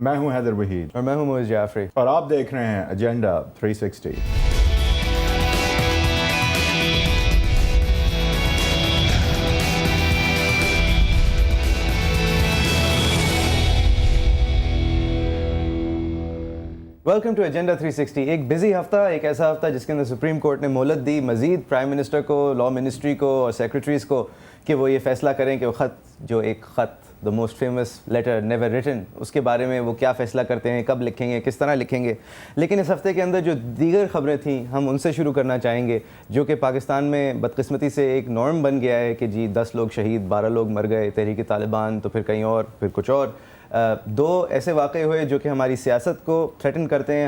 میں ہوں حیدر وحید اور میں ہوں معز جعفری، اور آپ دیکھ رہے ہیں ایجنڈا 360۔ Welcome to agenda 360۔ ایک بزی ہفتہ، ایک ایسا ہفتہ جس کے اندر سپریم کورٹ نے مہلت دی مزید پرائم منسٹر کو، لا منسٹری کو اور سیکرٹریز کو کہ وہ یہ فیصلہ کریں کہ وہ خط the most famous letter never written, اس کے بارے میں وہ کیا فیصلہ کرتے ہیں، کب لکھیں گے، کس طرح لکھیں گے۔ لیکن اس ہفتے کے اندر جو دیگر خبریں تھیں ہم ان سے شروع کرنا چاہیں گے، جو کہ پاکستان میں بدقسمتی سے ایک نارم بن گیا ہے کہ جی 10 لوگ شہید، 12 لوگ مر گئے، تحریک طالبان تو پھر کہیں اور، پھر کچھ اور۔ دو ایسے واقعے ہوئے جو کہ ہماری سیاست کو تھریٹن کرتے ہیں،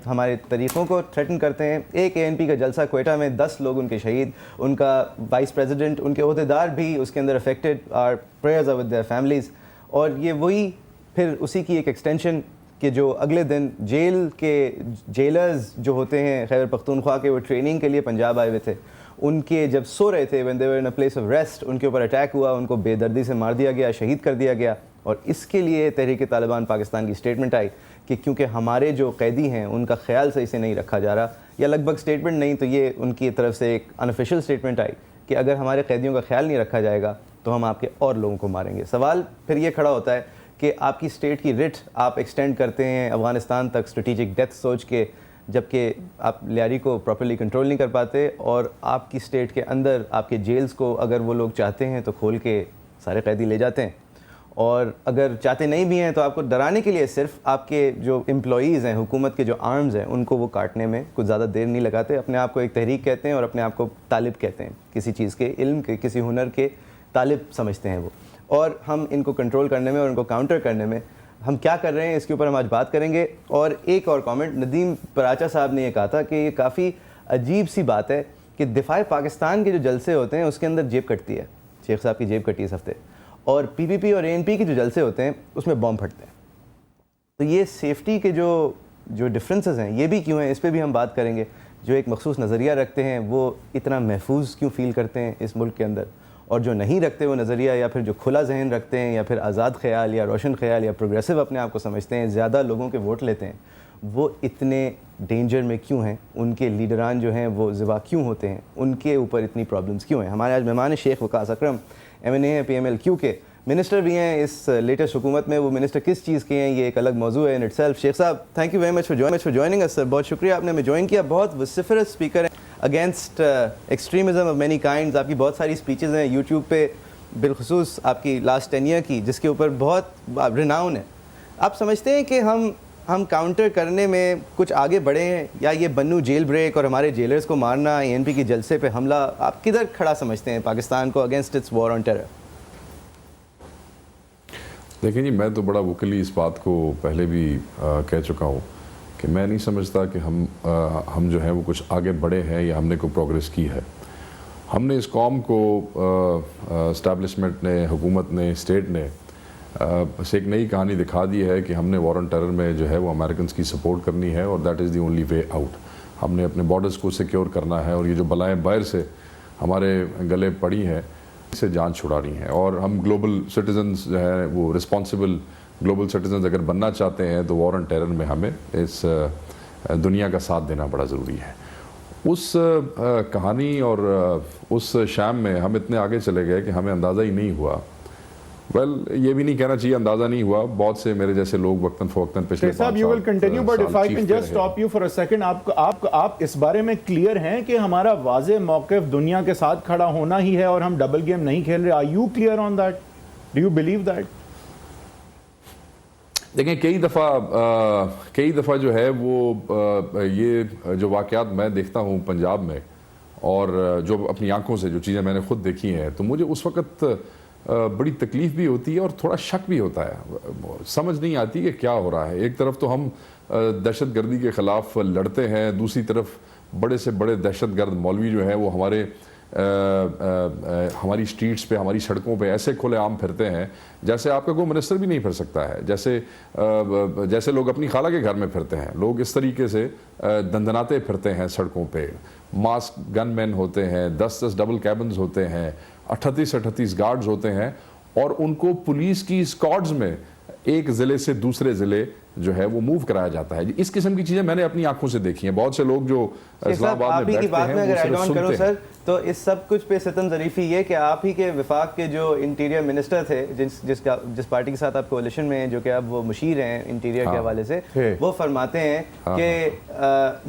ہمارے طریقوں کو تھریٹن کرتے ہیں۔ ایک ANP کا جلسہ کوئٹہ میں، 10 لوگ ان کے شہید، ان کا وائس پریزیڈنٹ، ان کے عہدیدار بھی اس کے اندر affected, our prayers are with their families. اور یہ وہی پھر اسی کی ایک ایکسٹینشن کہ جو اگلے دن جیل کے جیلرز جو ہوتے ہیں خیبر پختونخوا کے، وہ ٹریننگ کے لیے پنجاب آئے ہوئے تھے، ان کے جب سو رہے تھے when they were in a place of rest، ان کے اوپر اٹیک ہوا، ان کو بے دردی سے مار دیا گیا، شہید کر دیا گیا۔ اور اس کے لیے تحریک طالبان پاکستان کی اسٹیٹمنٹ آئی کہ کیونکہ ہمارے جو قیدی ہیں ان کا خیال صحیح سے نہیں رکھا جا رہا، یا لگ بھگ اسٹیٹمنٹ نہیں تو یہ ان کی طرف سے ایک انآفیشیل اسٹیٹمنٹ آئی کہ اگر ہمارے قیدیوں کا خیال نہیں رکھا جائے گا تو ہم آپ کے اور لوگوں کو ماریں گے۔ سوال پھر یہ کھڑا ہوتا ہے کہ آپ کی اسٹیٹ کی رٹ آپ ایکسٹینڈ کرتے ہیں افغانستان تک اسٹریٹجک ڈیتھ سوچ کے، جبکہ آپ لیاری کو پراپرلی کنٹرول نہیں کر پاتے، اور آپ کی اسٹیٹ کے اندر آپ کے جیلز کو اگر وہ لوگ چاہتے ہیں تو کھول کے سارے قیدی لے جاتے ہیں، اور اگر چاہتے نہیں بھی ہیں تو آپ کو ڈرانے کے لیے صرف آپ کے جو امپلائیز ہیں، حکومت کے جو آرمز ہیں، ان کو وہ کاٹنے میں کچھ زیادہ دیر نہیں لگاتے۔ اپنے آپ کو ایک تحریک کہتے ہیں اور اپنے آپ کو طالب کہتے ہیں، کسی چیز کے علم کے، کسی ہنر کے طالب سمجھتے ہیں وہ۔ اور ہم ان کو کنٹرول کرنے میں اور ان کو کاؤنٹر کرنے میں ہم کیا کر رہے ہیں، اس کے اوپر ہم آج بات کریں گے۔ اور ایک اور کامنٹ، ندیم پراچا صاحب نے یہ کہا تھا کہ یہ کافی عجیب سی بات ہے کہ دفاع پاکستان کے جو جلسے ہوتے ہیں اس کے اندر جیب کٹتی ہے، شیخ صاحب کی جیب کٹی اس ہفتے، اور PPP اور ANP کے جو جلسے ہوتے ہیں اس میں بم پھٹتے ہیں۔ تو یہ سیفٹی کے جو ڈفرینسز ہیں یہ بھی کیوں ہیں، اس پہ بھی ہم بات کریں گے۔ جو ایک مخصوص نظریہ رکھتے ہیں وہ اتنا محفوظ کیوں فیل کرتے ہیں اس ملک کے اندر، اور جو نہیں رکھتے وہ نظریہ، یا پھر جو کھلا ذہن رکھتے ہیں، یا پھر آزاد خیال یا روشن خیال یا پروگریسو اپنے آپ کو سمجھتے ہیں، زیادہ لوگوں کے ووٹ لیتے ہیں، وہ اتنے ڈینجر میں کیوں ہیں، ان کے لیڈران جو ہیں وہ ذبح کیوں ہوتے ہیں، ان کے اوپر اتنی پرابلمس کیوں ہیں۔ ہمارے آج مہمان شیخ وقاص اکرم، MNA ہیں، PMLQ کے منسٹر بھی ہیں اس لیٹسٹ حکومت میں۔ وہ منسٹر کس چیز کے ہیں یہ ایک الگ موضوع ہے ان اٹ سیلف۔ شیخ صاحب thank you very much for joining us sir, بہت شکریہ آپ نے ہمیں جوائن کیا۔ بہت وسیفرس اسپیکر ہیں against extremism of many kinds, آپ کی بہت ساری اسپیچز ہیں یوٹیوب پہ، بالخصوص آپ کی لاسٹ 10 ایئر کی، جس کے اوپر بہت ریناؤن ہے۔ آپ سمجھتے ہیں کہ ہم کاؤنٹر کرنے میں کچھ آگے بڑھے ہیں، یا یہ بنو جیل بریک اور ہمارے جیلرز کو مارنا، ANP کی جلسے پہ حملہ، آپ کدھر کھڑا سمجھتے ہیں پاکستان کو against its war on terror? دیکھیں جی، میں تو بڑا وکلی اس بات کو پہلے بھی کہہ چکا ہوں کہ میں نہیں سمجھتا کہ ہم جو ہیں وہ کچھ آگے بڑھے ہیں یا ہم نے کوئی پروگریس کی ہے۔ ہم نے اس قوم کو اسٹیبلشمنٹ نے، حکومت نے، اسٹیٹ نے بس ایک نئی کہانی دکھا دی ہے کہ ہم نے وار آن ٹیرر میں جو ہے وہ امریکنز کی سپورٹ کرنی ہے، اور that is the only way out. ہم نے اپنے بارڈرز کو سیکیور کرنا ہے، اور یہ جو بلائیں باہر سے ہمارے گلے پڑی ہیں اس سے جان چھڑانی ہے، اور ہم گلوبل سٹیزنز جو ہیں وہ رسپانسبل گلوبل سٹیزنز اگر بننا چاہتے ہیں تو وار آن ٹیرر میں ہمیں اس دنیا کا ساتھ دینا بڑا ضروری ہے۔ اس کہانی اور اس شام میں ہم اتنے آگے چلے گئے کہ ہمیں اندازہ ہی نہیں ہوا۔ یہ بھی نہیں کہنا چاہیے اندازہ نہیں ہوا، بہت سے میرے جیسے لوگ وقتاً فوقتاً پچھلے 5 سال you will continue, but if I can just stop you for a second، آپ اس بارے میں کلیئر ہیں کہ ہمارا واضح موقف دنیا کے ساتھ کھڑا ہونا ہی ہے اور ہم ڈبل گیم نہیں کھیل رہے؟ Are you clear on that? Do you believe that? دیکھیں کئی دفعہ جو ہے وہ یہ جو واقعات میں دیکھتا ہوں پنجاب میں، اور جو اپنی آنکھوں سے جو چیزیں میں نے خود دیکھی ہیں، تو مجھے اس وقت بڑی تکلیف بھی ہوتی ہے اور تھوڑا شک بھی ہوتا ہے، سمجھ نہیں آتی کہ کیا ہو رہا ہے۔ ایک طرف تو ہم دہشت گردی کے خلاف لڑتے ہیں، دوسری طرف بڑے سے بڑے دہشت گرد مولوی جو ہیں وہ ہماری اسٹریٹس پہ، ہماری سڑکوں پہ ایسے کھلے عام پھرتے ہیں جیسے آپ کا کوئی منسٹر بھی نہیں پھر سکتا ہے، جیسے لوگ اپنی خالہ کے گھر میں پھرتے ہیں، لوگ اس طریقے سے دندناتے پھرتے ہیں سڑکوں پہ۔ ماسک گن مین ہوتے ہیں، 10 ڈبل کیبنز ہوتے ہیں، 38 گارڈز ہوتے ہیں، اور ان کو پولیس کی اسکواڈز میں ایک ضلع سے دوسرے ضلع جو ہے وہ موو کرایا جاتا ہے. اس قسم کی چیزیں میں نے اپنی آنکھوں سے دیکھی ہیں. بہت سے لوگ جو اسلام آباد میں بیٹھتے ہیں اگر ایڈ وہ آن صرف کروں سنتے ہیں. سر, تو اس سب کچھ پہ ستم ظریفی یہ کہ آپ ہی کے وفاق کے جو انٹیریئر منسٹر تھے, جس پارٹی کے ساتھ آپ کولیشن میں ہیں, جو کہ اب وہ مشیر ہیں انٹیریئر کے حوالے سے, وہ فرماتے ہیں کہ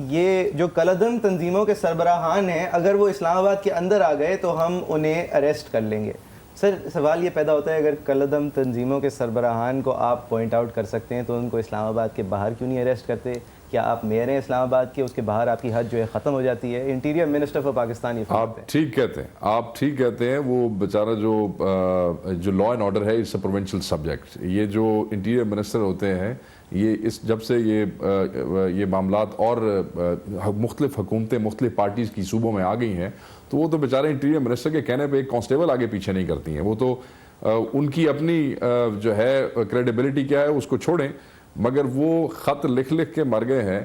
یہ جو کلعدم تنظیموں کے سربراہان ہیں, اگر وہ اسلام آباد کے اندر آ گئے تو ہم انہیں اریسٹ کر لیں گے. سر سوال یہ پیدا ہوتا ہے, اگر کلعدم تنظیموں کے سربراہان کو آپ پوائنٹ آؤٹ کر سکتے ہیں تو ان کو اسلام آباد کے باہر کیوں نہیں اریسٹ کرتے؟ کیا آپ میئر ہیں اسلام آباد کے, اس کے باہر آپ کی حد جو ہے ختم ہو جاتی ہے؟ انٹیریئر منسٹر فار پاکستان یہ آپ ٹھیک کہتے ہیں, آپ ٹھیک کہتے ہیں. وہ بیچارہ جو لا اینڈ آرڈر ہے, اٹس اے پروونشل سبجیکٹ. یہ جو انٹیریئر منسٹر ہوتے ہیں, یہ جب سے یہ معاملات اور مختلف حکومتیں مختلف پارٹیز کی صوبوں میں آ گئی ہیں, تو وہ تو بیچارے انٹیریئر منسٹر کے کہنے پہ ایک کانسٹیبل آگے پیچھے نہیں کرتی ہیں. وہ تو ان کی اپنی جو ہے کریڈیبلٹی کیا ہے اس کو چھوڑیں, مگر وہ خط لکھ کے مر گئے ہیں.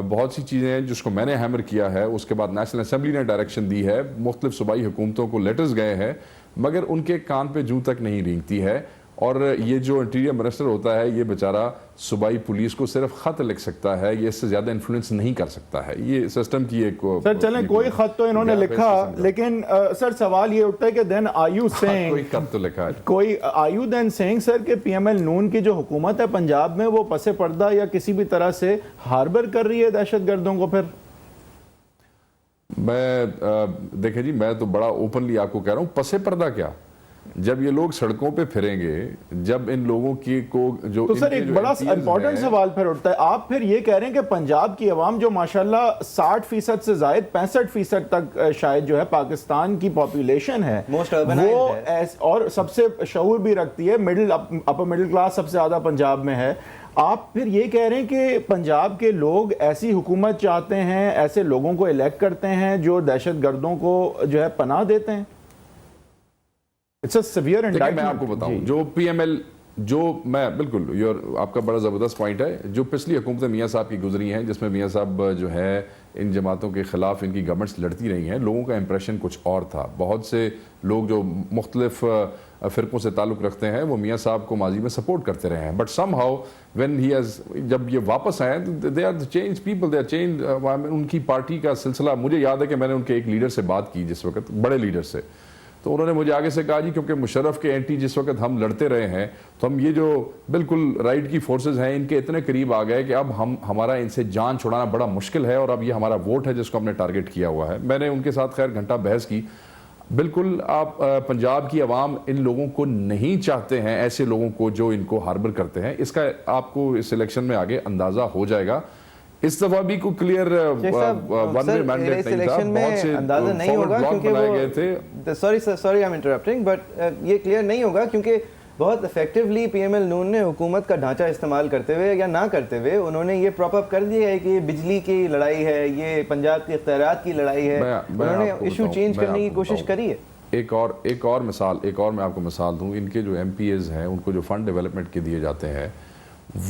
بہت سی چیزیں ہیں جس کو میں نے ہیمر کیا ہے, اس کے بعد نیشنل اسمبلی نے ڈائریکشن دی ہے, مختلف صوبائی حکومتوں کو لیٹرز گئے ہیں, مگر ان کے کان پہ جوں تک نہیں رینگتی ہے. اور یہ جو انٹیریئر منسٹر ہوتا ہے, یہ بیچارہ صوبائی پولیس کو صرف خط لکھ سکتا ہے, یہ اس سے زیادہ انفلوئنس نہیں کر سکتا ہے. یہ سسٹم کی ایک سر چلیں کوئی خط تو انہوں نے لکھا, لیکن سر سوال یہ اٹھتا ہے کہ دین آر یو سیئنگ, کوئی خط تو لکھا ہے, کوئی آر یو دین سیئنگ سر کہ پی ایم ایل نون کی جو حکومت ہے پنجاب میں, وہ پس پردہ یا کسی بھی طرح سے ہاربر کر رہی ہے دہشت گردوں کو؟ پھر میں دیکھیں جی, میں تو بڑا اوپنلی آپ کو کہہ رہا ہوں, پس پردہ کیا, جب یہ لوگ سڑکوں پہ پھریں گے, جب ان لوگوں کی کو جو تو سر ایک بڑا امپورٹنٹ سوال پھر اٹھتا ہے, آپ پھر یہ کہہ رہے ہیں کہ پنجاب کی عوام جو ماشاءاللہ 60% سے زائد 65% تک شاید جو ہے پاکستان کی پاپولیشن ہے, وہ اور سب سے شعور بھی رکھتی ہے, اپر مڈل کلاس سب سے زیادہ پنجاب میں ہے, آپ پھر یہ کہہ رہے ہیں کہ پنجاب کے لوگ ایسی حکومت چاہتے ہیں, ایسے لوگوں کو الیکٹ کرتے ہیں جو دہشت گردوں کو جو ہے پناہ دیتے ہیں؟ میں آپ کو بتاؤں, جو پی ایم ایل, جو میں بالکل آپ کا بڑا زبردست پوائنٹ ہے, جو پچھلی حکومتیں میاں صاحب کی گزری ہیں, جس میں میاں صاحب جو ہے ان جماعتوں کے خلاف ان کی گورنمنٹس لڑتی رہی ہیں, لوگوں کا امپریشن کچھ اور تھا. بہت سے لوگ جو مختلف فرقوں سے تعلق رکھتے ہیں وہ میاں صاحب کو ماضی میں سپورٹ کرتے رہے ہیں, but somehow when he has, جب یہ واپس آئے they are change people, they are change. ان کی پارٹی کا سلسلہ, مجھے یاد ہے کہ میں نے ان کے ایک لیڈر سے بات کی جس وقت, بڑے لیڈر سے, تو انہوں نے مجھے آگے سے کہا جی کیونکہ مشرف کے اینٹی جس وقت ہم لڑتے رہے ہیں, تو ہم یہ جو بالکل رائٹ کی فورسز ہیں ان کے اتنے قریب آ گئے کہ اب ہمارا ان سے جان چھڑانا بڑا مشکل ہے, اور اب یہ ہمارا ووٹ ہے جس کو ہم نے ٹارگٹ کیا ہوا ہے. میں نے ان کے ساتھ خیر گھنٹہ بحث کی. بالکل آپ پنجاب کی عوام ان لوگوں کو نہیں چاہتے ہیں, ایسے لوگوں کو جو ان کو ہاربر کرتے ہیں. اس کا آپ کو اس الیکشن میں آگے اندازہ ہو جائے گا. اس دفعہ بھی کوئی کلیئر ون وے مینڈیٹ نہیں تھا, بہت سے اندازہ نہیں ہوگا کیونکہ بنائے گئے تھے. Sorry I am interrupting, but یہ کلیئر نہیں ہوگا کیونکہ بہت افیکٹولی پی ایم ایل نون نے حکومت کا ڈھانچہ استعمال کرتے ہوئے یا نہ کرتے ہوئے انہوں نے یہ پراپ اپ کر دیا ہے کہ یہ بجلی کی لڑائی ہے, یہ پنجاب کے اختیارات کی لڑائی ہے, انہوں نے ایشو چینج کرنے کی کوشش کری ہے. ایک اور مثال, میں آپ کو مثال دوں. ان کے جو ایم پی ایز ہیں ان کو جو فنڈ ڈیولپمنٹ کے دیے جاتے ہیں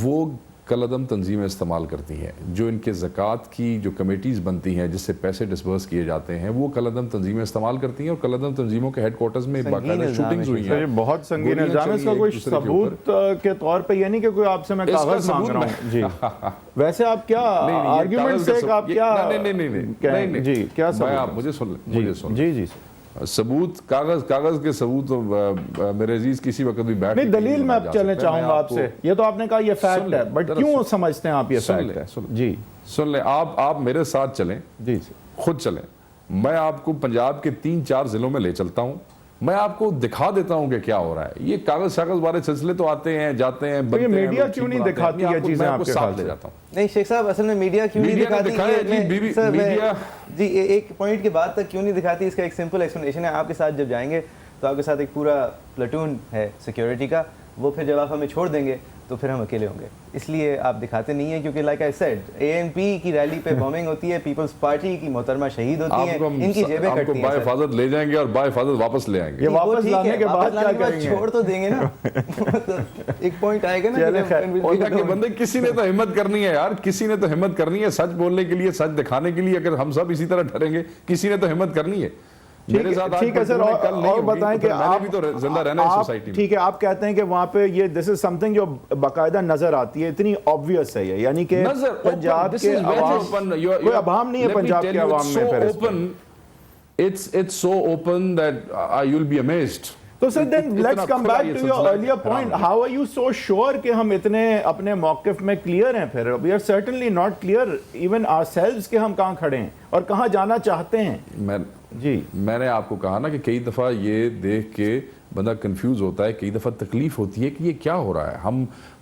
وہ کلعدم تنظیمیں استعمال کرتی ہیں. جو ان کے زکوٰۃ کی جو کمیٹیز بنتی ہیں جس سے پیسے ڈسبرس کیے جاتے ہیں وہ کلعدم تنظیمیں استعمال کرتی ہیں, اور کلعدم تنظیموں کے ہیڈ کوارٹرز میں باقاعدہ شوٹنگز ہوئی ہیں. بہت سنگین الزام ہے. اس کا کوئی ثبوت کے طور پہ یہ نہیں کہ کوئی آپ سے میں کاغذ مانگ رہا ہوں جی, ویسے آپ کیا آرگیومنٹ سے آپ کیا جی کیا مجھے سن جی جی ثبوت, کاغذ کے ثبوت میرے عزیز کسی وقت بھی بیٹھ, نہیں دلیل میں اب چلنے چاہوں گا آپ سے. یہ تو آپ نے کہا یہ فیکٹ ہے, بٹ کیوں سمجھتے ہیں آپ یہ فیکٹ ہے؟ جی سن لیں, آپ میرے ساتھ چلیں, جی خود چلیں, میں آپ کو پنجاب کے 3-4 ضلعوں میں لے چلتا ہوں, میں آپ کو دکھا دیتا ہوں کہ کیا ہو رہا ہے. یہ کاغذ والے سلسلے تو آتے ہیں جاتے ہیں, یہ میڈیا کیوں نہیں دکھاتی یہ چیزیں آپ کے ساتھ لے جاتا ہوں. نہیں شیخ صاحب, اصل میں میڈیا کیوں نہیں دکھاتی جی, ایک پوائنٹ کے بعد تک کیوں نہیں دکھاتی, اس کا ایک سمپل ایکسپلینیشن ہے. آپ کے ساتھ جب جائیں گے تو آپ کے ساتھ ایک پورا پلاٹون ہے سیکیورٹی کا, وہ پھر جب آپ ہمیں چھوڑ دیں گے تو پھر ہم اکیلے ہوں گے, اس لیے آپ دکھاتے نہیں ہیں. کیونکہ like I said, A N P کی ریلی پہ بومنگ ہوتی ہے, پیپلز پارٹی کی محترمہ شہید ہوتی ہیں, ان کی جیبیں کٹتی ہیں. با حفاظت لے جائیں گے اور با حفاظت واپس لے آئیں گے. یہ واپس لانے کے بعد کیا کریں گے, چھوڑ تو دیں گے نا. ایک پوائنٹ آئے گا نا, بندے کسی نے تو ہمت کرنی ہے یار, کسی نے تو ہمت کرنی ہے سچ بولنے کے لیے, سچ دکھانے کے لیے. اگر ہم سب اسی طرح ڈریں گے, کسی نے تو ہمت کرنی ہے. میرے ساتھ ٹھیک ہے سر, اور بتائیں کہ آپ بھی تو زندہ رہنا ہے سوسائٹی میں. ٹھیک ہے, آپ کہتے ہیں کہ وہاں پہ یہ دس از سم تھنگ جو باقاعدہ نظر آتی ہے, اتنی آبویس ہے یہ, یعنی کہ پنجاب کے عوام, کوئی ابہام نہیں ہے پنجاب کے عوام میں پھر it's so open that you'll be amazed. تو سر then let's come back to your earlier point. How are you so sure کہ ہم اتنے اپنے موقف میں کلیئر ہیں پھر؟ We are certainly not clear even ourselves کہ ہم کہاں کھڑے ہیں اور کہاں جانا چاہتے ہیں. جی میں نے آپ کو کہا نا کہ کئی دفعہ یہ دیکھ کے بندہ کنفیوز ہوتا ہے, کئی دفعہ تکلیف ہوتی ہے کہ یہ کیا ہو رہا ہے,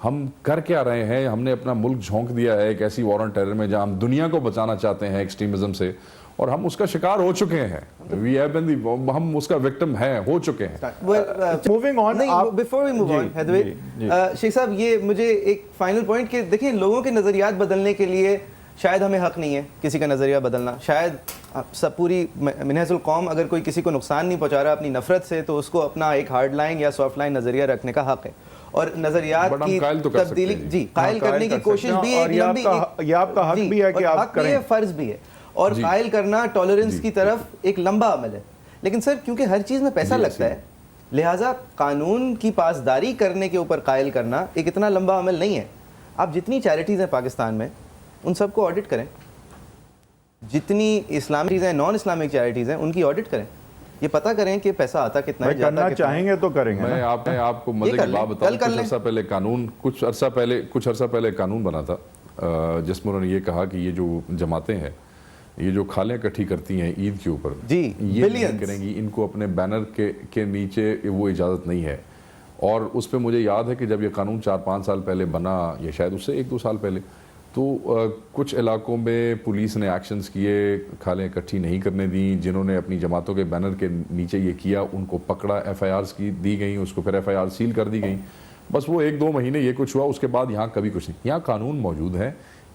ہم کر کیا رہے ہیں. ہم نے اپنا ملک جھونک دیا ہے ایک ایسی وار آن ٹیرر میں جہاں ہم دنیا کو بچانا چاہتے ہیں ایکسٹریمزم سے, اور ہم اس کا شکار ہو چکے ہیں. ہم اس کا وکٹم ہیں, ہو چکے ہیں. Moving on, before we move on ہیدویت, شیخ صاحب یہ مجھے ایک فائنل پوائنٹ کہ دیکھیں لوگوں کے نظریات بدلنے کے لیے شاید ہمیں حق نہیں ہے کسی کا نظریہ بدلنا. شاید سب پوری منحص القوم اگر کوئی کسی کو نقصان نہیں پہنچا رہا اپنی نفرت سے تو اس کو اپنا ایک ہارڈ لائن یا سافٹ لائن نظریہ رکھنے کا حق ہے, اور نظریات کی تبدیلی جی قائل کرنے کی کوشش بھی ہے, یہ آپ کا حق بھی ہے کہ آپ کریں, فرض بھی ہے, اور قائل کرنا ٹالرنس کی طرف ایک لمبا عمل ہے. لیکن سر کیونکہ ہر چیز میں پیسہ لگتا ہے, لہٰذا قانون کی پاسداری کرنے کے اوپر قائل کرنا ایک اتنا لمبا عمل نہیں ہے. آپ جتنی چیریٹیز ہیں پاکستان میں ان سب کو آڈٹ کریں, جتنی اسلامک ہیں نان اسلامک چیریٹیز ہیں ان کی آڈٹ کریں, یہ پتہ کریں کہ پیسہ آتا کتنا ہے, کرنا چاہیں گے تو کریں گے. میں آپ کو مزے کی بات بتاؤں, کچھ عرصہ پہلے قانون بنا تھا جس میں انہوں نے یہ کہا کہ یہ جو جماعتیں ہیں یہ جو کھالیں اکٹھی کرتی ہیں عید کے اوپر, یہ نہیں کریں گی, ان کو اپنے بینر کے نیچے وہ اجازت نہیں ہے. اور اس پہ مجھے یاد ہے کہ جب یہ قانون 4-5 سال پہلے بنا, یا شاید اس سے 1-2 سال پہلے, تو کچھ علاقوں میں پولیس نے ایکشنز کیے, کھالیں اکٹھی نہیں کرنے دیں. جنہوں نے اپنی جماعتوں کے بینر کے نیچے یہ کیا ان کو پکڑا, FIRs دی گئیں, اس کو پھر FIR سیل کر دی گئیں. بس وہ 1-2 مہینے یہ کچھ ہوا, اس کے بعد یہاں کبھی کچھ نہیں. یہاں قانون موجود ہے,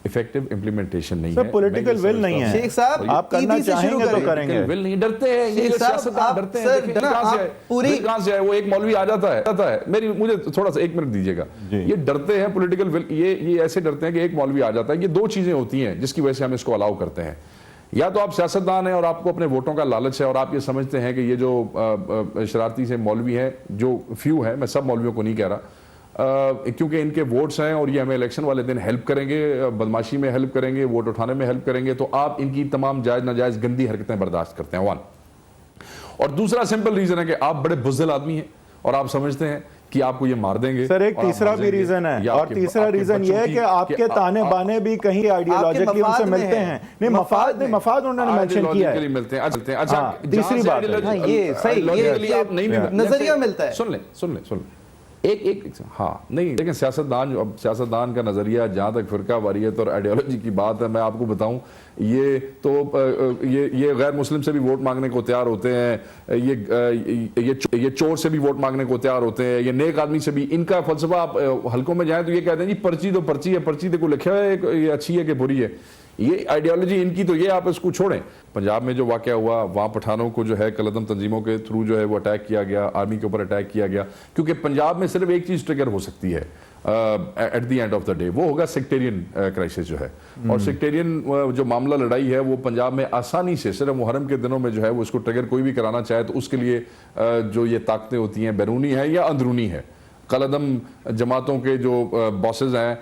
افیکٹو امپلیمنٹیشن نہیں ہے, پولیٹیکل ول نہیں ہے. شیخ صاحب آپ کرنا چاہیں گے تو کریں گے, ول نہیں, ڈرتے ہیں یہ سیاستدان, ڈرتے ہیں. کہاں سے ہے وہ ایک مولوی آ جاتا ہے, مجھے تھوڑا سا 1 منٹ دیجیے گا. یہ ڈرتے ہیں پولیٹیکل ول, یہ ایسے ڈرتے ہیں کہ ایک مولوی آ جاتا ہے. یہ 2 چیزیں ہوتی ہیں جس کی وجہ سے ہم اس کو الاؤ کرتے ہیں. یا تو آپ سیاستدان ہیں اور آپ کو اپنے ووٹوں کا لالچ ہے اور آپ یہ سمجھتے ہیں کہ یہ جو شرارتی سے مولوی ہیں, جو فیو ہیں, میں سب مولویوں کو نہیں کہہ رہا, کیونکہ ان کے ووٹس ہیں اور یہ ہمیں الیکشن والے دن ہیلپ کریں گے, بدماشی میں ہیلپ کریں گے, ووٹ اٹھانے میں ہیلپ کریں گے, تو آپ ان کی تمام جائز ناجائز گندی حرکتیں برداشت کرتے ہیں. 1. اور دوسرا سمپل ریزن ہے کہ آپ بڑے بزدل آدمی ہیں اور آپ سمجھتے ہیں کہ آپ کو یہ مار دیں گے. سر ایک تیسرا بھی ریزن ہے, اور تیسرا ریزن یہ ہے کہ آپ کے تانے بانے بھی کہیں آئیڈیالوجیکلی ان سے ملتے ہیں. نہیں, مفاد انہوں نے مینشن کیا ہے, ملتے ہیں. اچھا تیسری بات یہ صحیح نظریہ ملتا ہے. سن لیں ایک ہاں نہیں, لیکن سیاستدان کا نظریہ, جہاں تک فرقہ واریت اور آئیڈیالوجی کی بات ہے, میں آپ کو بتاؤں یہ تو یہ غیر مسلم سے بھی ووٹ مانگنے کو تیار ہوتے ہیں, یہ چور سے بھی ووٹ مانگنے کو تیار ہوتے ہیں, یہ نیک آدمی سے بھی. ان کا فلسفہ آپ حلقوں میں جائیں تو یہ کہتے ہیں جی پرچی تو پرچی ہے, پرچی تو کو لکھا ہے یہ اچھی ہے کہ بری ہے. یہ آئیڈیالوجی ان کی تو یہ, آپ اس کو چھوڑیں. پنجاب میں جو واقعہ ہوا وہاں پٹھانوں کو جو ہے کلعدم تنظیموں کے تھرو جو ہے وہ اٹیک کیا گیا, آرمی کے اوپر اٹیک کیا گیا, کیونکہ پنجاب میں صرف ایک چیز ٹریگر ہو سکتی ہے at the end of the day, وہ ہوگا سیکٹیرین کرائسس جو ہے. اور سیکٹیرین جو معاملہ لڑائی ہے وہ پنجاب میں آسانی سے صرف محرم کے دنوں میں جو ہے وہ اس کو ٹریگر کوئی بھی کرانا چاہے تو اس کے لیے جو یہ طاقتیں ہوتی ہیں بیرونی ہے یا اندرونی ہے. قلعدم جماعتوں کے جو باسز ہیں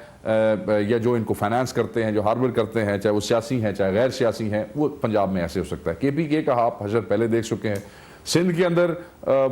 یا جو ان کو فائنانس کرتے ہیں, جو ہاربر کرتے ہیں, چاہے وہ سیاسی ہیں چاہے غیر سیاسی ہیں, وہ پنجاب میں ایسے ہو سکتا ہے. KPK کا آپ حشر پہلے دیکھ چکے ہیں. سندھ کے اندر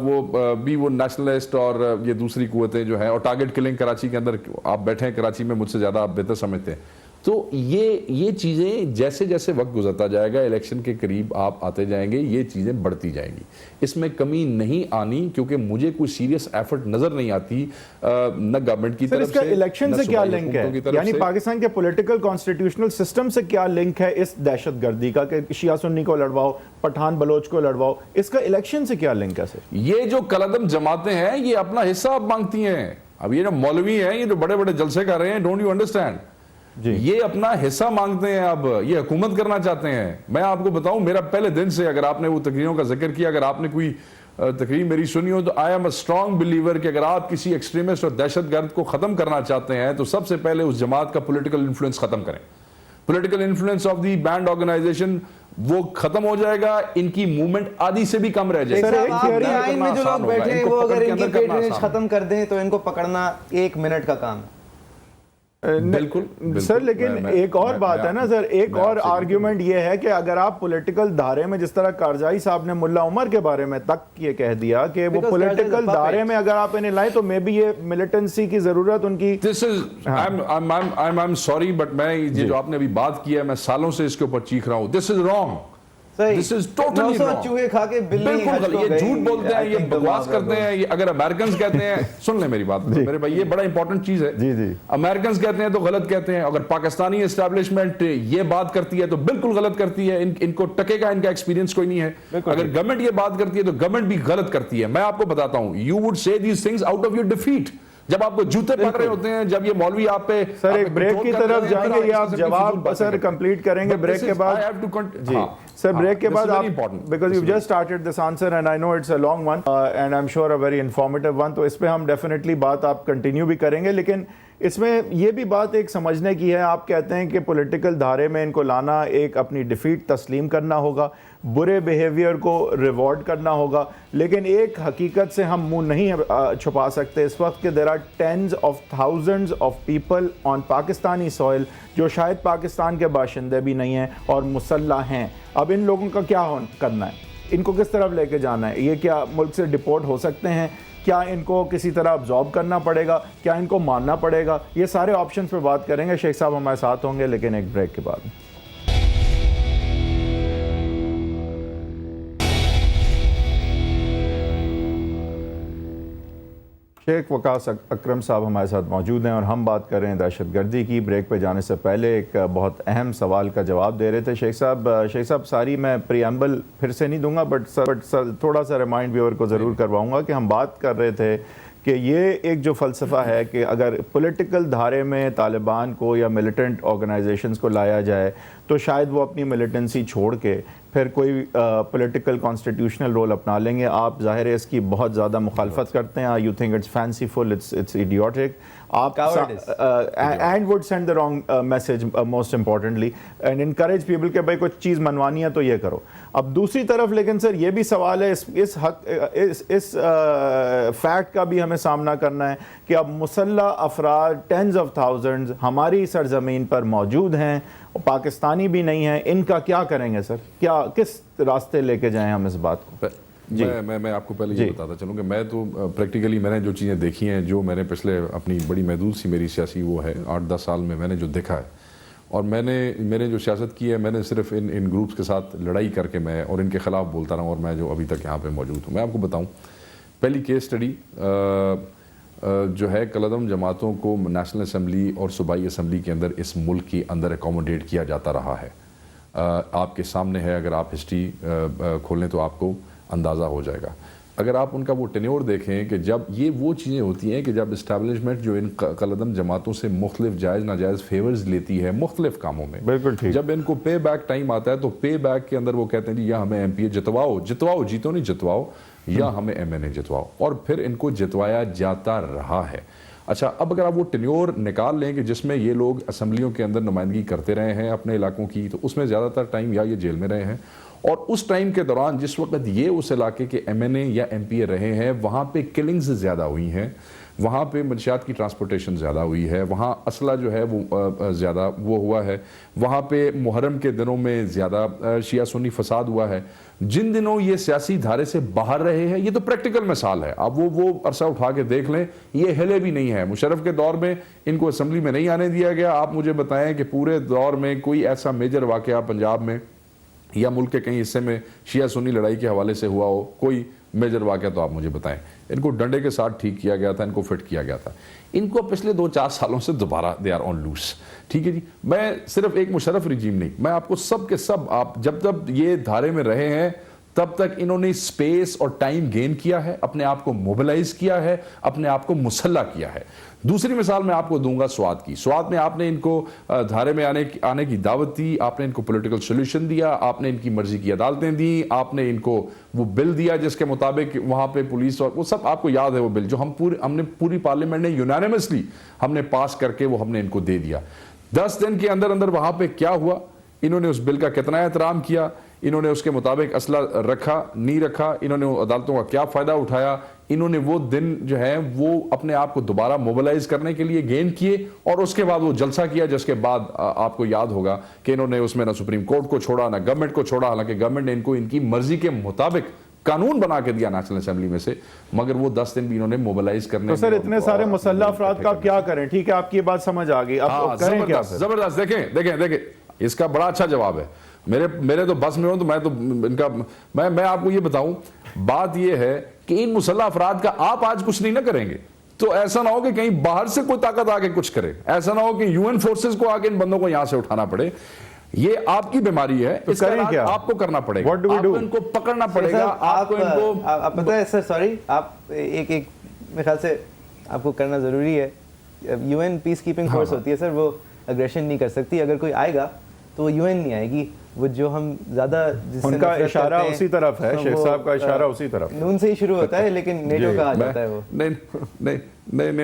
وہ نیشنلسٹ اور یہ دوسری قوتیں جو ہیں, اور ٹارگٹ کلنگ کراچی کے اندر, آپ بیٹھے ہیں کراچی میں, مجھ سے زیادہ آپ بہتر سمجھتے ہیں. تو یہ چیزیں جیسے جیسے وقت گزرتا جائے گا, الیکشن کے قریب آپ آتے جائیں گے, یہ چیزیں بڑھتی جائیں گی. اس میں کمی نہیں آنی, کیونکہ مجھے کوئی سیریس ایفرٹ نظر نہیں آتی نہ گورنمنٹ کی طرف سے. اس کا الیکشن سے کیا لنک ہے, یعنی پاکستان کے پولیٹیکل کانسٹیٹیوشنل سسٹم سے کیا لنک ہے اس دہشت گردی کا کہ شیعہ سنی کو لڑواؤ, پٹھان بلوچ کو لڑواؤ, اس کا الیکشن سے کیا لنک ہے سر؟ یہ جو قلعدم جماعتیں ہیں یہ اپنا حصہ اب مانگتی ہیں. اب یہ جو مولوی ہیں, یہ جو بڑے بڑے جلسے کر رہے ہیں, ڈونٹ یو انڈرسٹینڈ, یہ اپنا حصہ مانگتے ہیں, اب یہ حکومت کرنا چاہتے ہیں. میں آپ کو بتاؤں, میرا پہلے دن سے, اگر آپ نے وہ تقریروں کا ذکر کیا, اگر آپ نے کوئی تقریر میری سنی ہو, تو I am a strong believer کہ اگر آپ کسی ایکسٹریمسٹ اور دہشت گرد کو ختم کرنا چاہتے ہیں تو سب سے پہلے اس جماعت کا پولیٹیکل انفلوئنس ختم کریں. Political influence of the banned organisation وہ ختم ہو جائے گا, ان کی موومنٹ آدھی سے بھی کم رہ جائے گی. سر آپ کی آئین میں جو لوگ بیٹھے ہیں وہ اگر ان کی پیٹرنیج ختم کر دیں تو ان کو پکڑنا 1 منٹ کا کام ہے. بالکل سر, لیکن ایک اور بات ہے نا سر, ایک اور آرگیومنٹ یہ ہے کہ اگر آپ پولیٹیکل دھارے میں, جس طرح کارزائی صاحب نے ملا عمر کے بارے میں تک یہ کہہ دیا کہ وہ پولیٹیکل دھارے میں اگر آپ انہیں لائیں تو مے بی یہ ملیٹنسی کی ضرورت ان کی. This is, I'm sorry but میں یہ جو آپ نے ابھی بات کی ہے, میں سالوں سے اس کے اوپر چیخ رہا ہوں. This is wrong. This is totally wrong. چوہے کھا کے بلی حج کو گئی. یہ جھوٹ بولتے ہیں, یہ بکواس کرتے ہیں. یہ اگر امریکنز کہتے ہیں, سن لیں میری بات میرے بھائی, یہ بڑا امپورٹنٹ چیز ہے. امریکنز کہتے ہیں تو غلط کہتے ہیں, اگر پاکستانی اسٹیبلشمنٹ یہ بات کرتی ہے تو بالکل غلط کرتی ہے. ان کو ٹکے کا ان کا ایکسپیرینس کوئی نہیں ہے. اگر گورنمنٹ یہ بات کرتی ہے تو گورنمنٹ بھی غلط کرتی ہے. میں آپ کو بتاتا ہوں, you would say these things out of your defeat. جب آپ کو جوتے پڑ رہے ہوتے ہیں, جب یہ مولوی آپ پہ. سر ایک بریک کی طرف جائیں گے یا آپ جواب سر کمپلیٹ کریں گے بریک کے بعد؟ جی سر, بریک کے بعد آپ, because you've just started this answer and I know it's a long one and I'm sure a very informative one, تو اس پہ ہم ڈیفینیٹلی بات آپ کنٹینیو بھی کریں گے. لیکن اس میں یہ بھی بات ایک سمجھنے کی ہے, آپ کہتے ہیں کہ پولیٹیکل دھارے میں ان کو لانا ایک اپنی ڈیفیٹ تسلیم کرنا ہوگا, برے بیہیویئر کو ریوارڈ کرنا ہوگا. لیکن ایک حقیقت سے ہم منہ نہیں چھپا سکتے اس وقت کہ there are tens of thousands of people on Pakistani soil جو شاید پاکستان کے باشندے بھی نہیں ہیں اور مسلح ہیں. اب ان لوگوں کا کیا کرنا ہے, ان کو کس طرف لے کے جانا ہے؟ یہ کیا ملک سے ڈپورٹ ہو سکتے ہیں؟ کیا ان کو کسی طرح ابزارب کرنا پڑے گا؟ کیا ان کو ماننا پڑے گا؟ یہ سارے آپشنز پہ بات کریں گے. شیخ صاحب ہمارے ساتھ ہوں گے لیکن ایک بریک کے بعد. شیخ وقاص اکرم صاحب ہمارے ساتھ موجود ہیں اور ہم بات کر رہے ہیں دہشت گردی کی. بریک پہ جانے سے پہلے ایک بہت اہم سوال کا جواب دے رہے تھے شیخ صاحب. ساری میں پریامبل پھر سے نہیں دوں گا بٹ تھوڑا سا ریمائنڈ ویور کو ضرور کرواؤں گا کہ ہم بات کر رہے تھے کہ یہ ایک جو فلسفہ ہے کہ اگر پولیٹیکل دھارے میں طالبان کو یا ملیٹنٹ آرگنائزیشنز کو لایا جائے تو شاید وہ اپنی ملیٹنسی چھوڑ کے پھر کوئی پولیٹیکل کانسٹیٹیوشنل رول اپنا لیں گے. آپ ظاہر ہے اس کی بہت زیادہ مخالفت کرتے ہیں. You think it's fanciful, it's idiotic. آپ and would send the wrong message most importantly and encourage people کہ بھائی کچھ چیز منوانی ہے تو یہ کرو. اب دوسری طرف لیکن سر یہ بھی سوال ہے, اس فیکٹ کا بھی ہمیں سامنا کرنا ہے کہ اب مسلح افراد ٹینز آف تھاؤزنڈز ہماری سرزمین پر موجود ہیں, پاکستانی بھی نہیں ہیں. ان کا کیا کریں گے سر؟ کیا کس راستے لے کے جائیں ہم اس بات کو؟ میں آپ کو پہلے یہ بتاتا چلوں کہ میں تو پریکٹیکلی میں نے جو چیزیں دیکھی ہیں, جو میں نے پچھلے اپنی بڑی محدود سی میری سیاسی وہ ہے 8-10 سال میں نے جو دیکھا ہے, اور میں نے جو سیاست کی ہے میں نے صرف ان گروپس کے ساتھ لڑائی کر کے میں اور ان کے خلاف بولتا رہا ہوں, اور میں جو ابھی تک یہاں پہ موجود ہوں. میں آپ کو بتاؤں, پہلی کیس اسٹڈی جو ہے کالعدم جماعتوں کو نیشنل اسمبلی اور صوبائی اسمبلی کے اندر اس ملک کے اندر اکوموڈیٹ کیا جاتا رہا ہے. آپ کے سامنے ہے, اگر آپ ہسٹری کھولیں تو آپ کو اندازہ ہو جائے گا. اگر آپ ان کا وہ ٹینیور دیکھیں کہ جب یہ وہ چیزیں ہوتی ہیں کہ جب اسٹیبلشمنٹ جو ان کالعدم جماعتوں سے مختلف جائز ناجائز فیورز لیتی ہے مختلف کاموں میں, بالکل ٹھیک, جب ان کو پے بیک ٹائم آتا ہے تو پے بیک کے اندر وہ کہتے ہیں جی یا ہمیں ایم پی اے جتواؤ, جیتو نہیں جتواؤ, یا ہمیں ایم این اے جتواؤ, اور پھر ان کو جتوایا جاتا رہا ہے. اچھا, اب اگر آپ وہ ٹینیور نکال لیں کہ جس میں یہ لوگ اسمبلیوں کے اندر نمائندگی کرتے رہے ہیں اپنے علاقوں کی, تو اس میں زیادہ تر ٹائم یا یہ جیل میں رہے ہیں, اور اس ٹائم کے دوران جس وقت یہ اس علاقے کے ایم این اے یا ایم پی اے رہے ہیں وہاں پہ کلنگز زیادہ ہوئی ہیں, وہاں پہ منشیات کی ٹرانسپورٹیشن زیادہ ہوئی ہے, وہاں اسلحہ جو ہے وہ زیادہ وہ ہوا ہے, وہاں پہ محرم کے دنوں میں زیادہ شیعہ سنی فساد ہوا ہے. جن دنوں یہ سیاسی دھارے سے باہر رہے ہیں, یہ تو پریکٹیکل مثال ہے, آپ وہ عرصہ اٹھا کے دیکھ لیں, یہ ہلے بھی نہیں ہے. مشرف کے دور میں ان کو اسمبلی میں نہیں آنے دیا گیا. آپ مجھے بتائیں کہ پورے دور میں کوئی ایسا میجر واقعہ پنجاب میں یا ملک کے کہیں حصے میں شیعہ سنی لڑائی کے حوالے سے ہوا ہو, کوئی میجر واقعہ تو آپ مجھے بتائیں. ان کو ڈنڈے کے ساتھ ٹھیک کیا گیا تھا, ان کو فٹ کیا گیا تھا. ان کو پچھلے 2-4 سالوں سے دوبارہ دے آر آن لوس. ٹھیک ہے جی, میں صرف ایک مشرف رجیم نہیں, میں آپ کو سب کے سب, آپ جب یہ دھارے میں رہے ہیں تب تک انہوں نے اسپیس اور ٹائم گین کیا ہے, اپنے آپ کو موبلائز کیا ہے, اپنے آپ کو مسلح کیا ہے. دوسری مثال میں آپ کو دوں گا سوات کی. سوات میں آپ نے ان کو دھارے میں آنے کی دعوت دی, آپ نے ان کو پولیٹیکل سولوشن دیا, آپ نے ان کی مرضی کی عدالتیں دیں, آپ نے ان کو وہ بل دیا جس کے مطابق وہاں پہ پولیس اور وہ سب آپ کو یاد ہے وہ بل جو ہم نے پوری پارلیمنٹ نے یونانیمسلی ہم نے پاس کر کے وہ ہم نے ان کو دے دیا. 10 دن کے اندر وہاں پہ کیا ہوا, انہوں نے اس بل کا کتنا احترام کیا, انہوں نے اس کے مطابق اسلحہ رکھا نہیں رکھا, انہوں نے عدالتوں کا کیا فائدہ اٹھایا, انہوں نے وہ دن جو ہے وہ اپنے آپ کو دوبارہ موبلائز کرنے کے لیے گین کیے, اور اس کے بعد وہ جلسہ کیا جس کے بعد آپ کو یاد ہوگا کہ انہوں نے اس میں نہ سپریم کورٹ کو چھوڑا نہ گورنمنٹ کو چھوڑا, حالانکہ گورنمنٹ نے ان کو ان کی مرضی کے مطابق قانون بنا کے دیا نیشنل اسمبلی میں سے, مگر وہ 10 دن بھی انہوں نے موبلائز کرنے. تو سر اتنے سارے مسلح افراد کا کیا کریں؟ ٹھیک ہے, آپ کی بات سمجھ آ گئی, اب کریں کیا؟ زبردست. دیکھیں اس کا بڑا اچھا جواب ہے. میرے تو بس میں ہوں تو میں تو ان کا میں آپ کو یہ بتاؤں, بات یہ ہے کہ ان مسلح افراد کا آپ آج کچھ نہیں نہ کریں گے تو ایسا نہ ہو کہ کہیں باہر سے کوئی طاقت آ کے کچھ کرے, ایسا نہ ہو کہ UN فورسز کو آ کے ان بندوں کو یہاں سے اٹھانا پڑے. یہ آپ کی بیماری ہے, اس کا علاج آپ کو کرنا پڑے گا, آپ کو ان کو پکڑنا پڑے گا, آپ کو ان کو. آپ پتہ ہے سر, سوری, آپ ایک میرے خیال سے آپ کو کرنا ضروری ہے. UN پیس کیپنگ فورس ہوتی ہے سر, وہ اگریشن نہیں کر سکتی. اگر کوئی آئے گا تو وہ UN نہیں آئے گی. وہ جو ہم زیادہ ان کا اشارہ اسی طرف ہے, شیخ صاحب کا اشارہ اسی طرف, نون سے ہی شروع ہوتا ہے لیکن نیٹو کا آ جاتا ہے وہ. نہیں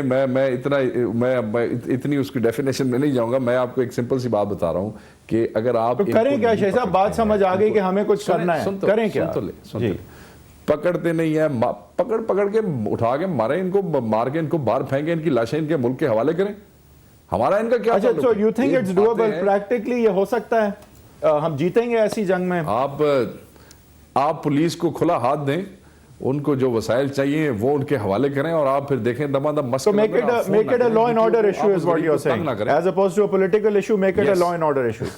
میں اتنی اس کی ڈیفینیشن میں نہیں جاؤں گا. میں آپ کو ایک سمپل سی بات بتا رہا ہوں کہ اگر آپ کریں کیا شیخ صاحب, بات سمجھ آ گئی کہ ہمیں کچھ کرنا ہے, کریں کیا؟ پکڑتے نہیں ہیں, پکڑ کے اٹھا کے مارے ان کو, مار کے ان کو باہر پھینکے, ان کی لاشیں ان کے ملک کے حوالے کریں. ہمارا ان کا کیا؟ اچھا, so you think it's doable practically, یہ ہو سکتا ہے, ہم جیتیں گے ایسی جنگ میں؟ آپ پولیس کو کھلا ہاتھ دیں, ان کو جو وسائل چاہیے وہ ان کے حوالے کریں, اور آپ پھر دیکھیں دم So make it a law and order issue is what you're saying, as opposed to a political issue, make it a law and order issue.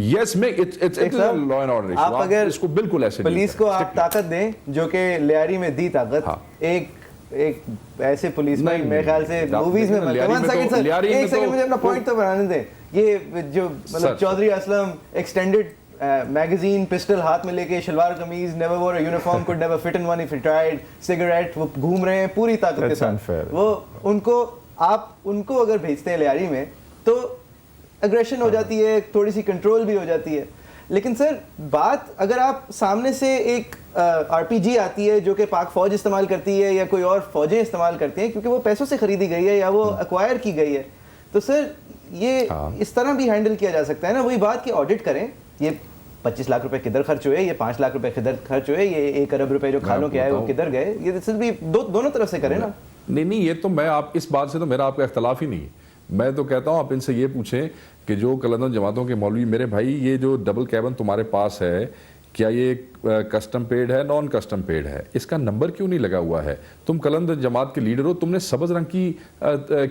Yes, it's a law and order issue. آپ اگر اس کو بالکل ایسے police کو آپ طاقت دیں جو کہ لیاری میں دی طاقت, ایک ایسے پولیس میں میرے خیال سے موویز میں ایک سیکنڈ مجھے اپنا پوائنٹ تو بنانے دیں. یہ جو مطلب Chaudhry Aslam extended magazine pistol ہاتھ میں لے کے, shalwar kameez, never wore a uniform, could never fit in one if he tried, cigarette, وہ گھوم رہے ہیں پوری طاقت کے ساتھ. وہ ان کو اگر بھیجتے ہیں لیاری میں تو اگریشن ہو جاتی ہے, تھوڑی سی کنٹرول بھی ہو جاتی ہے. لیکن سر بات اگر آپ سامنے سے ایک RPG آتی ہے جو کہ پاک فوج استعمال کرتی ہے یا کوئی اور فوجیں استعمال کرتی ہیں کیونکہ وہ پیسوں سے خریدی گئی ہے یا وہ ایکوائر کی گئی ہے, تو سر یہ اس طرح بھی ہینڈل کیا جا سکتا ہے نا. وہی بات کہ آڈٹ کریں, یہ 25 لاکھ روپے کدھر خرچ ہوئے, یہ 5 لاکھ روپے کدھر خرچ ہوئے, یہ 1 ارب روپے جو کھالوں کے آئے وہ کدھر گئے, یہ صرف بھی دونوں طرف سے کریں نا. نہیں, یہ تو میں آپ اس بات سے تو میرا آپ کا اختلاف ہی نہیں ہے. میں تو کہتا ہوں آپ ان سے یہ پوچھیں کہ جو قلندر جماعتوں کے مولوی, میرے بھائی یہ جو ڈبل کیبن تمہارے پاس ہے, کیا یہ کسٹم پیڈ ہے, نان کسٹم پیڈ ہے, اس کا نمبر کیوں نہیں لگا ہوا ہے؟ تم قلندر جماعت کے لیڈر ہو, تم نے سبز رنگ کی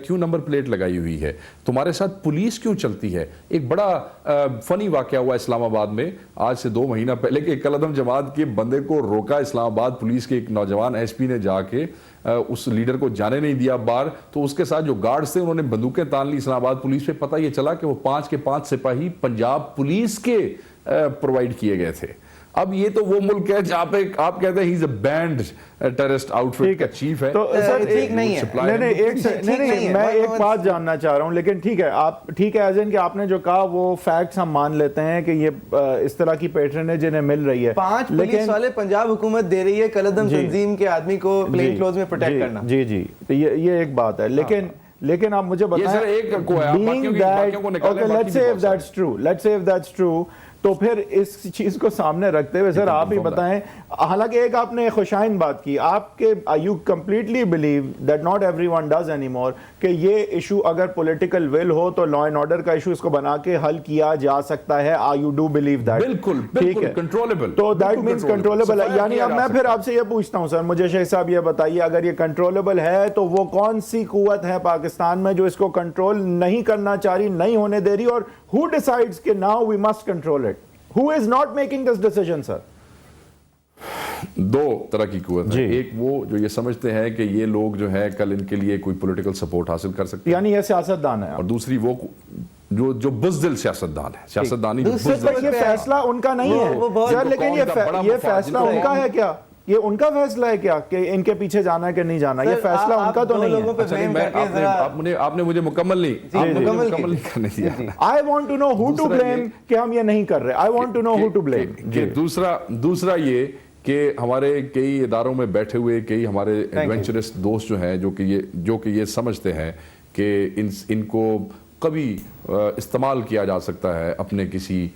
کیوں نمبر پلیٹ لگائی ہوئی ہے؟ تمہارے ساتھ پولیس کیوں چلتی ہے؟ ایک بڑا فنی واقعہ ہوا اسلام آباد میں آج سے 2 مہینہ پہلے کہ قلندر جماعت کے بندے کو روکا اسلام آباد پولیس کے, ایک نوجوان SP نے جا کے اس لیڈر کو جانے نہیں دیا باہر, تو اس کے ساتھ جو گارڈز تھے انہوں نے بندوقیں تان لی اسلام آباد پولیس پہ. پتہ یہ چلا کہ وہ 5 کے 5 سپاہی پنجاب پولیس کے پرووائڈ کیے گئے تھے. اب یہ تو وہ ملک ہے جہاں پہ آپ کہتے ہیں he is a banned terrorist outfit کا چیف ہے. تو سر ٹھیک نہیں ہے, نہیں میں ایک بات جاننا چاہ رہا ہوں, لیکن ٹھیک ہے آپ ٹھیک ہے ایز ان کہ آپ نے جو کہا وہ فیکٹس ہم مان لیتے ہیں کہ یہ اس طرح کی پیٹرنیج انہیں مل رہی ہے. 5 پولیس والے پنجاب حکومت دے رہی ہے قلندر تنظیم کے آدمی کو پلین کلوز میں پروٹیکٹ کرنا. جی یہ ایک بات ہے, لیکن آپ مجھے بتائیں, let's say if that's true, تو پھر اس چیز کو سامنے رکھتے ہوئے سر آپ ہی بتائیں, حالانکہ ایک آپ نے خوشائن بات کی, آپ کے you completely believe that not everyone does anymore کہ یہ ایشو اگر پولیٹیکل ول ہو تو لا اینڈ آرڈر کا ایشو اس کو بنا کے حل کیا جا سکتا ہے. you do believe that? بالکل کنٹرولبل. تو that means controllable ہے. یعنی اب میں پھر آپ سے یہ پوچھتا ہوں سر, مجھے شیخ صاحب یہ بتائیے, اگر یہ کنٹرولبل ہے تو وہ کون سی قوت ہے پاکستان میں جو اس کو کنٹرول نہیں کرنا چاہ رہی, نہیں ہونے دے رہی, اور who decides کہ now we must control it? Who is not making this decision, sir? 2 طرح کی قوت ہے. ایک وہ جو یہ سمجھتے ہیں کہ یہ لوگ جو ہے کل ان کے لیے کوئی پولیٹیکل سپورٹ حاصل کر سکتے ہیں, یعنی یہ سیاستدان ہے, اور دوسری وہ جو بزدل سیاستدان ہے, سیاستدانی جو بزدل. یہ فیصلہ ان کا نہیں ہے, لیکن یہ فیصلہ ان کا ہے کیا؟ یہ ان کا فیصلہ ہے کیا کہ ان کے پیچھے جانا ہے کہ نہیں جانا؟ یہ فیصلہ ان کا تو نہیں ہے. آپ نے مجھے مکمل نہیں کرنے دیا. I want to know who to blame کہ ہم یہ نہیں کر رہے. I want to know who to blame. دوسرا یہ کہ ہمارے کئی اداروں میں بیٹھے ہوئے کئی ہمارے ایڈونچرس دوست جو ہیں جو کہ یہ سمجھتے ہیں کہ ان کو قوی استعمال کیا جا سکتا ہے اپنے کسی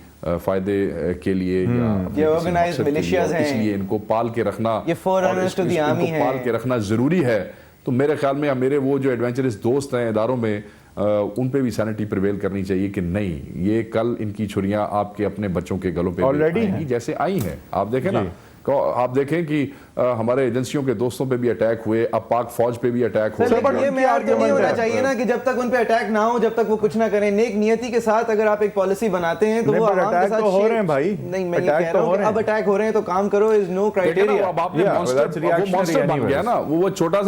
فائدے کے لیے یا یہ آرگنائزڈ ملیشیاز ہیں, اس لیے ان کو پال کے رکھنا یہ فورنرز ٹو دی آرمی ہیں, پال کے رکھنا ضروری ہے. تو میرے خیال میں میرے وہ جو ایڈونچرس دوست ہیں اداروں میں, ان پہ بھی سینٹی پریویل کرنی چاہیے کہ نہیں, یہ کل ان کی چھریاں آپ کے اپنے بچوں کے گلوں پہ آئیں گی جیسے آئی ہیں. آپ دیکھیں نا, آپ دیکھیں کہ ہمارے ایجنسیوں کے دوستوں پہ بھی اٹیک ہوئے, اب پاک فوج پہ بھی اٹیک ہوئے. یہ معیار تو نہیں ہونا چاہیے نا کہ جب تک ان پہ اٹیک نہ ہو جب تک وہ کچھ نہ کریں. نیک نیتی کے ساتھ اگر آپ ایک پالیسی بناتے ہیں تو وہ عوام کے ساتھ ہو رہے ہیں بھائی, نہیں میں یہ کہہ رہا ہوں کہ اب اٹیک ہو رہے ہیں تو کام کرو, از نو کرائٹیریا. اب آپ نے مانسٹر بن گیا نا, وہ چھوٹا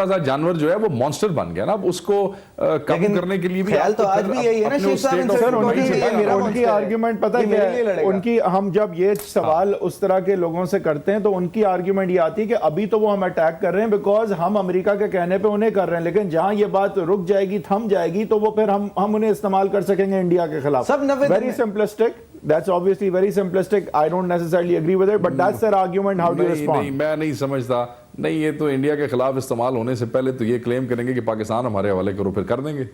سا جانور جو ہے وہ مانسٹر بن گیا نا. اب اس کو کم کرنے کے لیے بھی خیال تو آج بھی یہی ہے نا شیخ صاحب, ان کی آرگیومنٹ پتہ کیا ہے ان کی, ہم جب یہ سوال اس طرح کے لوگوں سے کرتے ہیں تو ان کی آرگیومنٹ یہ آتی ہے کہ ابھی تو وہ ہم اٹیک کر رہے ہیں بیکاز ہم امریکہ کے کہنے پہ انہیں کر رہے ہیں, لیکن جہاں یہ بات رک جائے گی, تھم جائے گی, تو وہ پھر ہم انہیں استعمال کر سکیں گے انڈیا کے خلاف. Very simplistic, that's obviously very simplistic. I don't necessarily agree with it, but that's their argument. How do you respond? نہیں, میں نہیں سمجھتا. نہیں, یہ تو انڈیا کے خلاف استعمال ہونے سے پہلے تو یہ کلیم کریں گے کہ پاکستان ہمارے حوالے کرو, پھر کر دیں گے.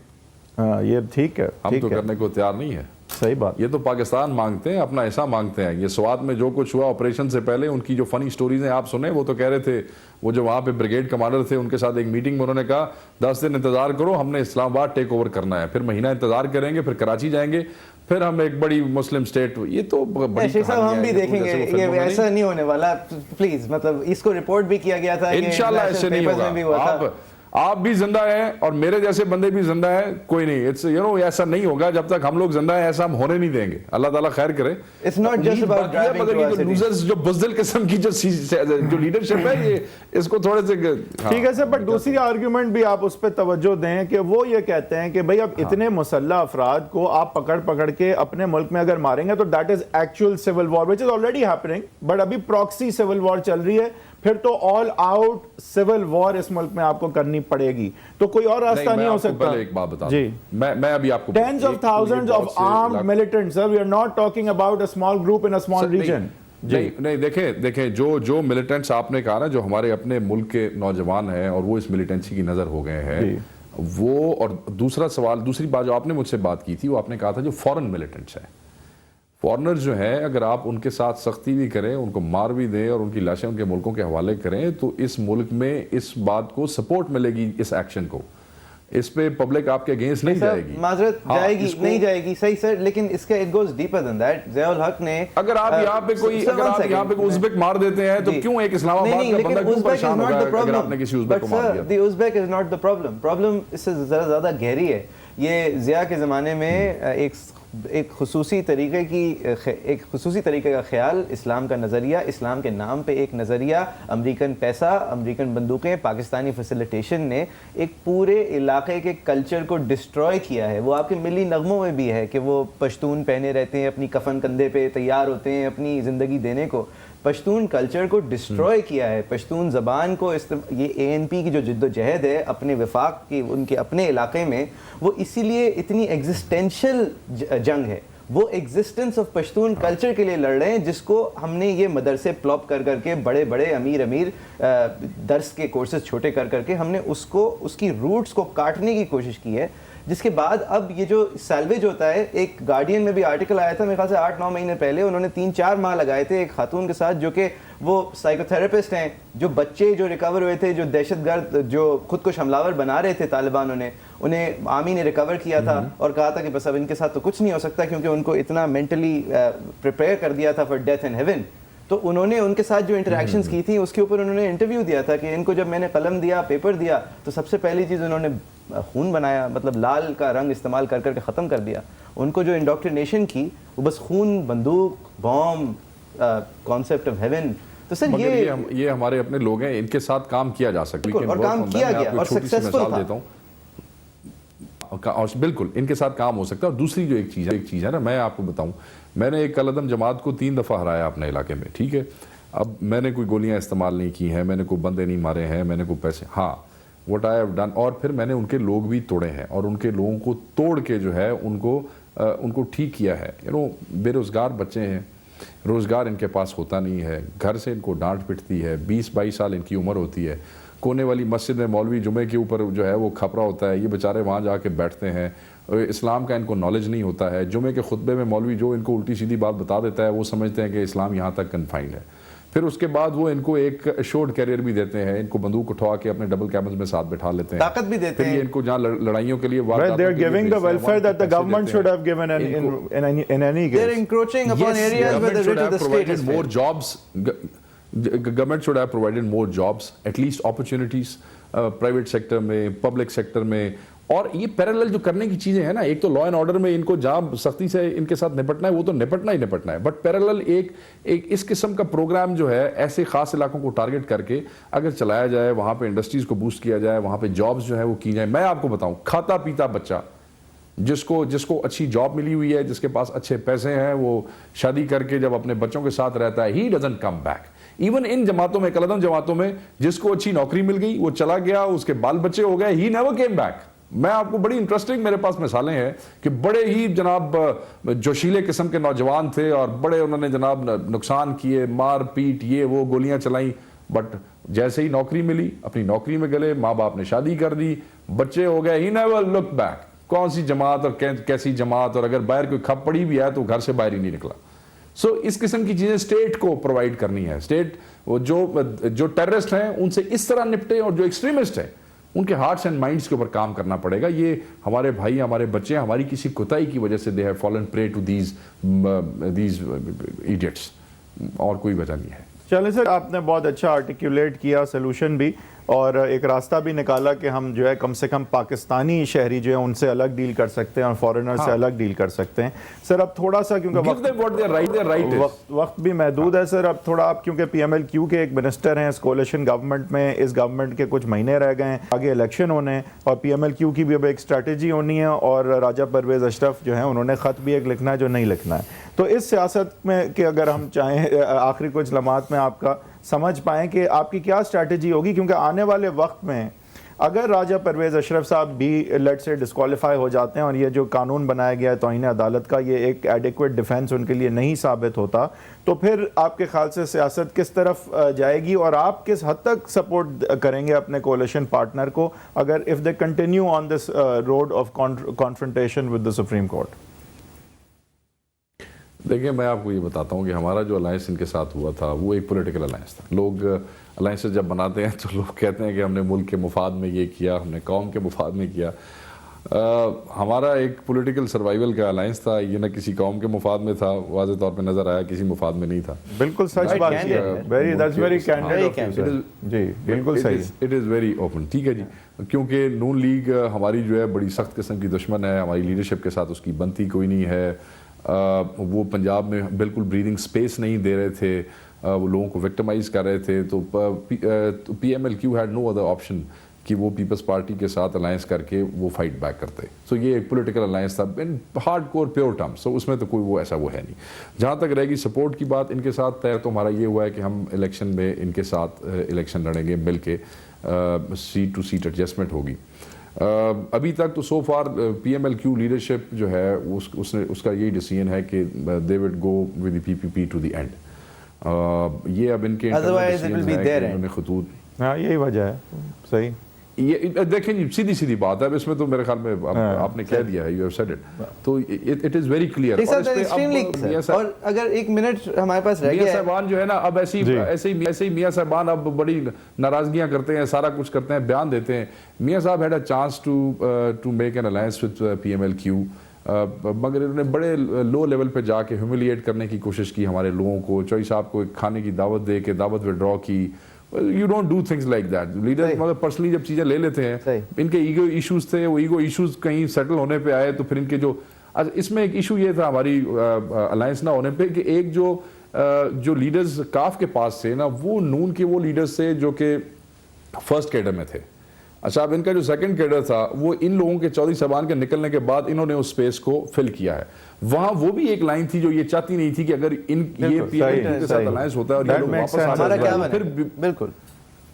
یہ ٹھیک ہے, ہم تو کرنے کو تیار نہیں ہے. صحیح بات. یہ تو پاکستان مانگتے ہیں, اپنا ایسا مانگتے ہیں. یہ سوات میں جو کچھ ہوا آپریشن سے پہلے, ان کی جو فنی سٹوریز ہیں آپ سنیں, وہ تو کہہ رہے تھے, وہ جو وہاں پہ بریگیڈ کمانڈر تھے ان کے ساتھ ایک میٹنگ میں انہوں نے کہا 10 دن انتظار کرو, ہم نے اسلام آباد ٹیک اوور کرنا ہے, پھر مہینہ انتظار کریں گے, پھر کراچی جائیں گے, پھر ہم ایک بڑی مسلم سٹیٹ. یہ تو شیخ صاحب ہم بھی دیکھیں گے, یہ ایسا نہیں ہونے والا پلیز. مطلب اس کو رپورٹ بھی کیا گیا تھا, انشاءاللہ ایسے نہیں ہوگا. آپ بھی زندہ ہیں اور میرے جیسے بندے بھی زندہ ہیں, کوئی نہیں, ایسا نہیں ہوگا جب تک ہم لوگ زندہ ہیں, ایسا ہم ہونے نہیں دیں گے. اللہ تعالیٰ خیر کرے. It's not just about driving مگر یہ جو لوزرز, جو بزدل قسم کی جو لیڈرشپ ہے, یہ اس کو تھوڑے سے ٹھیک ہے سر. بٹ دوسری آرگیومنٹ بھی آپ اس پہ توجہ دیں کہ وہ یہ کہتے ہیں کہ بھئی اب اتنے مسلح افراد کو آپ پکڑ کے اپنے ملک میں اگر ماریں گے تو that is actual civil war which is already happening, but ابھی پراکسی سول وار چل رہی ہے, پھر تو آل آؤٹ سول وار اس ملک میں آپ کو کرنی پڑے گی. تو کوئی اور راستہ نہیں ہو سکتا. پہلے ایک بات بتا دوں, میں ابھی آپ کو tens of thousands of armed militants, sir, we are not talking about a small group in a small region. نہیں, دیکھیں جو ملیٹنٹس آپ نے کہا نا, جو ہمارے اپنے ملک کے نوجوان ہیں اور وہ اس ملیٹنسی کی نظر ہو گئے ہیں, وہ, اور دوسری بات جو آپ نے مجھ سے بات کی تھی, وہ آپ نے کہا تھا جو فورن ملیٹنٹس ہیں, فورنر جو ہیں, اگر آپ ان کے ساتھ سختی بھی کریں, ان کو مار بھی دیں اور ان کی لاشیں ان کے ملکوں کے حوالے کریں, تو اس ملک میں اس بات کو سپورٹ ملے گی, اس ایکشن کو. اس پہ پبلک آپ کے اگینسٹ نہیں جائے گی, معذرت جائے گی, نہیں جائے گی. صحیح سر, لیکن اس کا it goes deeper then that. Zia الحق نے, اگر آپ یہاں پہ کوئی ازبک مار دیتے ہیں تو کیوں ایک اسلام آباد کا بندہ کیوں پریشان ہوگا اگر آپ نے کسی ازبک کو مار دیا؟ دی Uzbek is not the problem اس سے ذرا زیادہ گہری ہے. یہ ضیاء کے زمانے میں ایک خصوصی طریقے کا خیال, اسلام کا نظریہ, اسلام کے نام پہ ایک نظریہ, امریکن پیسہ, امریکن بندوقیں, پاکستانی فیسیلیٹیشن نے ایک پورے علاقے کے کلچر کو ڈسٹروائے کیا ہے. وہ آپ کے ملی نغموں میں بھی ہے کہ وہ پشتون پہنے رہتے ہیں, اپنی کفن کندھے پہ تیار ہوتے ہیں اپنی زندگی دینے کو. پشتون کلچر کو ڈسٹروائے کیا ہے, پشتون زبان کو. یہ ANP کی جو جد و جہد ہے اپنے وفاق کی, ان کے اپنے علاقے میں, وہ اسی لیے اتنی ایگزسٹینشل جنگ ہے. وہ ایگزسٹنس آف پشتون کلچر کے لیے لڑ رہے ہیں, جس کو ہم نے یہ مدرسے پلاپ کر کے, بڑے بڑے امیر درس کے کورسز چھوٹے کر کے, ہم نے اس کی روٹس کو کاٹنے کی کوشش کی ہے. جس کے بعد اب یہ جو سیلویج ہوتا ہے, ایک گارڈین میں بھی آرٹیکل آیا تھا میرے خیال سے 8-9 مہینے پہلے, انہوں نے 3-4 ماہ لگائے تھے ایک خاتون کے ساتھ جو کہ وہ سائیکو تھراپسٹ ہیں, جو بچے جو ریکور ہوئے تھے, جو دہشت گرد جو خود کو حملہ بنا رہے تھے طالبانوں نے, انہیں آرمی نے ریکور کیا تھا اور کہا تھا کہ بس اب ان کے ساتھ تو کچھ نہیں ہو سکتا, کیونکہ ان کو اتنا مینٹلی پریپیئر کر دیا تھا فار ڈیتھ ان ہیون. تو انہوں نے ان کے ساتھ جو انٹریکشنز کی تھیں اس کے اوپر انہوں نے انٹرویو دیا تھا کہ ان کو جب میں نے قلم دیا, پیپر دیا, تو سب سے پہلی چیز انہوں نے خون بنایا, مطلب لال کا رنگ استعمال کر کے ختم کر دیا. ان کو جو انڈوکٹرینیشن کی وہ بس خون, بندوق, بوم, کانسیپٹ آف ہیون. تو سر یہ ہمارے اپنے لوگ ہیں, ان کے ساتھ کام کیا جا سکتا ہے, اور کام کیا گیا اور سکسیسفل تھا. بالکل ان کے ساتھ کام ہو سکتا ہے. اور دوسری جو ایک چیز ہے نا, میں آپ کو بتاؤں, میں نے ایک کالعدم جماعت کو 3 دفعہ ہرایا اپنے علاقے میں, ٹھیک ہے. اب میں نے کوئی گولیاں استعمال نہیں کی ہیں, میں نے کوئی بندے نہیں مارے ہیں, میں نے کوئی پیسے, ہاں what I have done, اور پھر میں نے ان کے لوگ بھی توڑے ہیں, اور ان کے لوگوں کو توڑ کے جو ہے ان کو ٹھیک کیا ہے. بے روزگار بچے ہیں, روزگار ان کے پاس ہوتا نہیں ہے, گھر سے ان کو ڈانٹ پٹتی ہے, 20-22 سال ان کی عمر ہوتی ہے. کونے والی مسجد میں مولوی جمعے کے اوپر جو ہے وہ کھپرا ہوتا ہے, یہ بیچارے وہاں جا کے بیٹھتے ہیں, اسلام کا ان کو نالج نہیں ہوتا ہے. جمعے کے خطبے میں مولوی جو ان کو الٹی سیدھی بات بتا دیتا ہے وہ سمجھتے ہیں کہ اسلام یہاں تک کنفائنڈ ہے. پھر اس کے بعد وہ ان کو ایک شورٹ کیریئر بھی دیتے ہیں, ان کو بندوق اٹھوا کے اپنے ڈبل کیبنز میں ساتھ بٹھا لیتے ہیں, طاقت بھی دیتے ہیں. پھر یہ ان کو جہاں لڑائیوں کے لیے they are giving the welfare that the government should have given in any case. They're encroaching upon areas where the rich of the state has more failed. jobs. Government should have provided more jobs, at least opportunities, private sector میں, public sector میں. اور یہ parallel جو کرنے کی چیزیں ہیں نا, ایک تو لا اینڈ آرڈر میں ان کو جہاں سختی سے ان کے ساتھ نپٹنا ہے وہ تو نپٹنا ہے, بٹ پیرالل ایک اس قسم کا پروگرام جو ہے ایسے خاص علاقوں کو ٹارگٹ کر کے اگر چلایا جائے, وہاں پہ انڈسٹریز کو بوسٹ کیا جائے, وہاں پہ جابز جو ہیں وہ کی جائیں. میں آپ کو بتاؤں, کھاتا پیتا بچہ جس کو اچھی جاب ملی ہوئی ہے, جس کے پاس اچھے پیسے ہیں, وہ شادی کر کے جب اپنے بچوں کے ساتھ رہتا ہے, he doesn't come back. Even in جماعتوں میں, کلدم جماعتوں میں, جس کو اچھی نوکری مل گئی وہ چلا گیا, اس کے بال بچے ہو گئے, ہی نیور کیم بیک. میں آپ کو بڑی انٹرسٹنگ میرے پاس مثالیں ہیں کہ بڑے ہی جناب جوشیلے قسم کے نوجوان تھے اور بڑے انہوں نے جناب نقصان کیے, مار پیٹ, یہ وہ گولیاں چلائیں, بٹ جیسے ہی نوکری ملی اپنی نوکری میں گلے, ماں باپ نے شادی کر دی, بچے ہو گئے, ہی نیور لک بیک. کون سی جماعت اور کیسی جماعت, اور اگر باہر کوئی کھپ پڑی بھی ہے تو گھر سے باہر ہی نہیں نکلا. سو اس قسم کی چیزیں اسٹیٹ کو پرووائڈ کرنی ہے. اسٹیٹ جو ٹیررسٹ ہیں ان سے اس طرح نپٹے, اور جو ایکسٹریمسٹ ہیں ان کے ہارٹس اینڈ مائنڈس کے اوپر کام کرنا پڑے گا. یہ ہمارے بھائی, ہمارے بچے ہماری کسی کوتاہی کی وجہ سے they have fallen prey to these idiots, اور کوئی وجہ نہیں ہے. چلیں سر, آپ نے بہت اچھا آرٹیکولیٹ کیا سلوشن بھی, اور ایک راستہ بھی نکالا کہ ہم جو ہے کم سے کم پاکستانی شہری جو ہیں ان سے الگ ڈیل کر سکتے ہیں اور فارنر سے الگ ڈیل کر سکتے ہیں. سر اب تھوڑا سا, کیونکہ وقت بھی محدود ہے سر, اب تھوڑا آپ کیونکہ پی ایم ایل کیو کے ایک منسٹر ہیں اس کولیشن گورنمنٹ میں, اس گورنمنٹ کے کچھ مہینے رہ گئے ہیں, آگے الیکشن ہونے ہیں, اور پی ایم ایل کیو کی بھی اب ایک اسٹریٹجی ہونی ہے, اور راجہ پرویز اشرف جو ہیں انہوں نے خط بھی ایک لکھنا ہے جو نہیں لکھنا ہے. تو اس سیاست میں کہ اگر ہم چاہیں آخری کچھ لمحات میں آپ کا سمجھ پائیں کہ آپ کی کیا اسٹریٹجی ہوگی, کیونکہ آنے والے وقت میں اگر راجہ پرویز اشرف صاحب بھی لیٹ سے ڈسکوالیفائی ہو جاتے ہیں اور یہ جو قانون بنایا گیا ہے توہین عدالت کا, یہ ایک ایڈیکویٹ ڈیفینس ان کے لیے نہیں ثابت ہوتا, تو پھر آپ کے خیال سے سیاست کس طرف جائے گی, اور آپ کس حد تک سپورٹ کریں گے اپنے کولیشن پارٹنر کو اگر if they continue on this road of confrontation with the supreme court? دیکھیں, میں آپ کو یہ بتاتا ہوں کہ ہمارا جو الائنس ان کے ساتھ ہوا تھا وہ ایک پولیٹیکل الائنس تھا. لوگ الائنسز جب بناتے ہیں تو لوگ کہتے ہیں کہ ہم نے ملک کے مفاد میں یہ کیا, ہم نے قوم کے مفاد میں کیا. ہمارا ایک پولیٹیکل سروائیول کا الائنس تھا, یہ نہ کسی قوم کے مفاد میں تھا, واضح طور پہ نظر آیا کسی مفاد میں نہیں تھا. بالکل سچ بات ہے, that's very candid of you. جی بالکل صحیح, it is very open. ٹھیک ہے جی, کیونکہ نون لیگ ہماری جو ہے بڑی سخت قسم کی دشمن ہے, ہماری لیڈرشپ کے ساتھ اس کی بنتی کوئی نہیں ہے. وہ پنجاب میں بالکل بریدنگ سپیس نہیں دے رہے تھے, وہ لوگوں کو وکٹمائز کر رہے تھے, تو P M L Q had no other option کہ وہ پیپلز پارٹی کے ساتھ الائنس کر کے وہ فائٹ بیک کرتے. سو یہ ایک پولیٹیکل الائنس تھا in hard core pure term. So اس میں تو کوئی وہ ایسا وہ ہے نہیں. جہاں تک رہے گی سپورٹ کی بات ان کے ساتھ طے, تو ہمارا یہ ہوا ہے کہ ہم الیکشن میں ان کے ساتھ الیکشن لڑیں گے مل کے, سیٹ ٹو سیٹ ایڈجسٹمنٹ ہوگی. ابھی تک تو so far P M L Q leadership جو ہے اس کا یہی ڈیسیژن ہے کہ they would go with the P P P to the end. یہ اب ان کے خطوط, ہاں یہی وجہ ہے. صحیح, یہ دیکھیں جی سیدھی سیدھی بات ہے, اب اس میں تو میرے خیال میں آپ نے کہہ دیا ہے, یو ہیو سیڈ اٹ, تو اٹ از ویری کلیئر. اور اگر ایک منٹ ہمارے پاس رہ گیا, میاں صاحبان جو ہے نا اب ایسے ہی میاں صاحبان اب بڑی ناراضگیاں کرتے ہیں, سارا کچھ کرتے ہیں, بیان دیتے ہیں. Mian Sahib had a chance to make an alliance with P M L Q, مگر انہوں نے بڑے لو لیول پہ جا کے ہیوملیٹ کرنے کی کوشش کی ہمارے لوگوں کو. چوئی صاحب کو کھانے کی دعوت دے کے دعوت وڈرا کی. You don't do things like that. Leader مطلب پرسنلی جب چیزیں لے لیتے ہیں, ان کے ایگو ایشوز تھے, وہ ایگو ایشوز کہیں سیٹل ہونے پہ آئے, تو پھر ان کے جو اس میں ایک ایشو یہ تھا ہماری الائنس نہ ہونے پہ کہ ایک جو لیڈرز کاف کے پاس تھے نا, وہ نون کے وہ لیڈرز تھے جو کہ فرسٹ کیڈر میں تھے. اچھا, اب ان کا جو سیکنڈ کیڈر تھا وہ ان لوگوں کے چودھری صاحبان کے نکلنے کے بعد انہوں نے اس سپیس کو فل کیا ہے. وہاں وہ بھی ایک لائن تھی جو یہ چاہتی نہیں تھی کہ اگر یہ پی ایم کے ساتھ الائنس ہوتا ہے اور یہ لوگ واپس آ جاتے ہیں پھر بالکل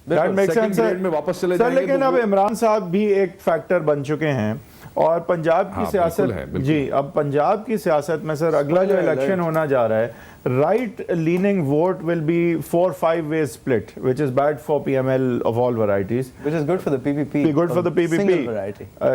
سیکنڈ گریڈ میں واپس چلے جائیں گے. لیکن اب عمران صاحب بھی ایک فیکٹر بن چکے ہیں, اور پنجاب کی سیاست, جی اب پنجاب کی سیاست میں سر اگلا جو الیکشن ہونا جا رہا ہے right leaning vote will be 4-5 ways split, which is bad for PML of all varieties. Which is good for the PPP. Be good for the PPP. Single variety.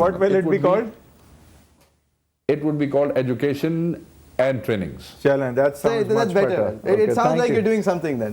what will it be called? It would be called education and trainings. Challenge, that sounds much better. It sounds like you're doing something then.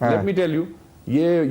Let me tell you,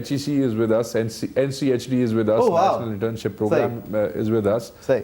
HEC is with us, NCHD is with us, National Internship Program is with us.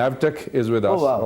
NAVTEC is with us.